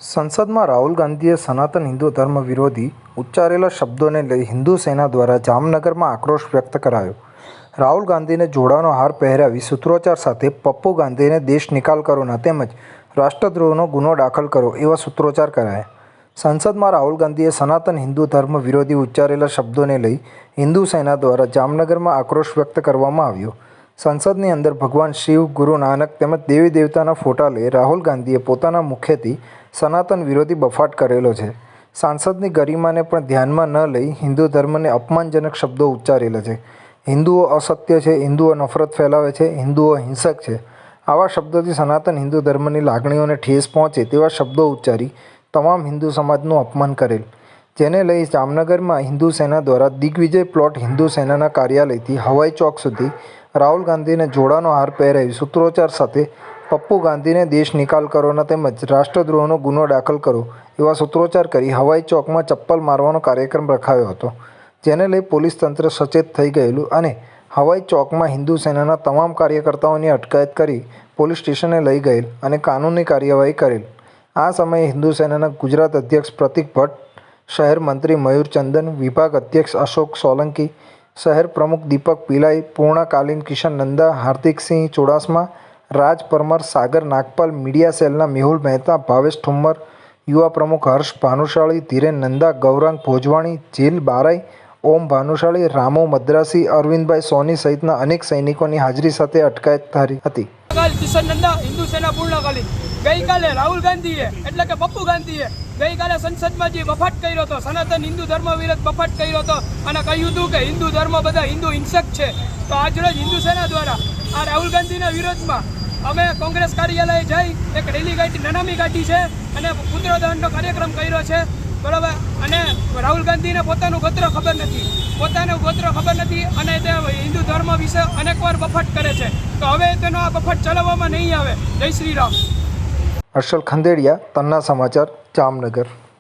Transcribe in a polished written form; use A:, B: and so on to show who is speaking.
A: સંસદમાં રાહુલ ગાંધીએ સનાતન હિન્દુ ધર્મ વિરોધી ઉચ્ચારેલા શબ્દોને લઈ હિન્દુ સેના દ્વારા જામનગરમાં આક્રોશ વ્યક્ત કરાયો. રાહુલ ગાંધીને જોડાનો હાર પહેરાવી સૂત્રોચ્ચાર સાથે પપ્પુ ગાંધીને દેશ નિકાલ કરોના તેમજ રાષ્ટ્રદ્રોહનો ગુનો દાખલ કરો એવા સૂત્રોચ્ચાર કરાયા. સંસદમાં રાહુલ ગાંધીએ સનાતન હિન્દુ ધર્મ વિરોધી ઉચ્ચારેલા શબ્દોને લઈ હિન્દુ સેના દ્વારા જામનગરમાં આક્રોશ વ્યક્ત કરવામાં આવ્યો. સંસદની અંદર ભગવાન શિવ, ગુરુ નાનક તેમજ દેવી દેવતાના ફોટા લઈ રાહુલ ગાંધીએ પોતાના મુખેથી સનાતન વિરોધી બફાટ કરેલો છે. સાંસદની ગરિમાને પણ ધ્યાનમાં ન લઈ હિન્દુ ધર્મને અપમાનજનક શબ્દો ઉચ્ચારેલા છે. હિન્દુઓ અસત્ય છે, હિન્દુઓ નફરત ફેલાવે છે, હિન્દુઓ હિંસક છે. આવા શબ્દોથી સનાતન હિન્દુ ધર્મની લાગણીઓને ઠેસ પહોંચે તેવા શબ્દો ઉચ્ચારી તમામ હિન્દુ સમાજનું અપમાન કરેલ. જેને લઈ જામનગરમાં હિન્દુ સેના દ્વારા દિગ્વિજય પ્લોટ હિન્દુ સેનાના કાર્યાલયથી હવાઈ ચોક સુધી રાહુલ ગાંધીને જોડાનો હાર પહેરાવી સૂત્રોચ્ચાર સાથે પપ્પુ ગાંધીને દેશ નિકાલ કરોના તેમજ રાષ્ટ્રદ્રોહનો ગુનો દાખલ કરો એવા સૂત્રોચ્ચાર કરી હવાઈ ચોકમાં ચપ્પલ મારવાનો કાર્યક્રમ રખાયો હતો. જેને લઈ પોલીસ તંત્ર સચેત થઈ ગયેલું અને હવાઈ ચોકમાં હિન્દુ સેનાના તમામ કાર્યકર્તાઓની અટકાયત કરી પોલીસ સ્ટેશને લઈ ગયેલ અને કાનૂની કાર્યવાહી કરેલ. આ સમયે હિન્દુ સેનાના ગુજરાત અધ્યક્ષ પ્રતિક ભટ્ટ, શહેર મંત્રી મયુર ચંદન, વિભાગ અધ્યક્ષ અશોક સોલંકી, શહેર પ્રમુખ દીપક પિલાઈ, પૂર્ણકાલીન કિશન નંદા, હાર્દિકસિંહ ચુડાસમા, રાજ પરમાર, સાગર નાગપાલ, મીડિયા સેલના મેહુલ મહેતા, ભાવેશ ઠુમ્મર, યુવા પ્રમુખ હર્ષ ભાનુશાળી, ધીરેન નંદા, ગૌરાંગ ભોજવાણી, જીલ બારાઈ, ઓમ ભાનુશાળી, રામો મદ્રાસી, અરવિંદભાઈ સોની સહિતના અનેક સૈનિકોની હાજરી સાથે અટકાયત થઈ હતી.
B: કિશન નંદા, હિન્દુ સેના પૂર્ણકાલીન. ગઈકાલે રાહુલ ગાંધીએ એટલે કે પપ્પુ ગાંધીએ ગઈકાલે સંસદમાં જે બફાટ કર્યો હતો, સનાતન હિન્દુ ધર્મ વિરુદ્ધ બફાટ કર્યો હતો અને કહ્યું હતું કે હિન્દુ ધર્મ બધા હિન્દુ હિંસક છે. તો આજરોજ હિન્દુ સેના દ્વારા આ રાહુલ ગાંધીના વિરોધમાં અમે કોંગ્રેસ કાર્યાલયે જઈ એક રેલી કાઢી, નનામી કાઢી છે અને પુત્રદાનનો કાર્યક્રમ કર્યો છે. બરાબર. અને રાહુલ ગાંધીને પોતાનું ગોત્ર ખબર નથી અને તે હિન્દુ ધર્મ વિશે અનેકવાર બફાટ કરે છે. તો હવે તેનો આ બફાટ ચલાવવામાં નહીં આવે. જય શ્રી રામ.
A: હર્ષલ ખંદેડિયા, તન્ના સમાચાર, જામનગર.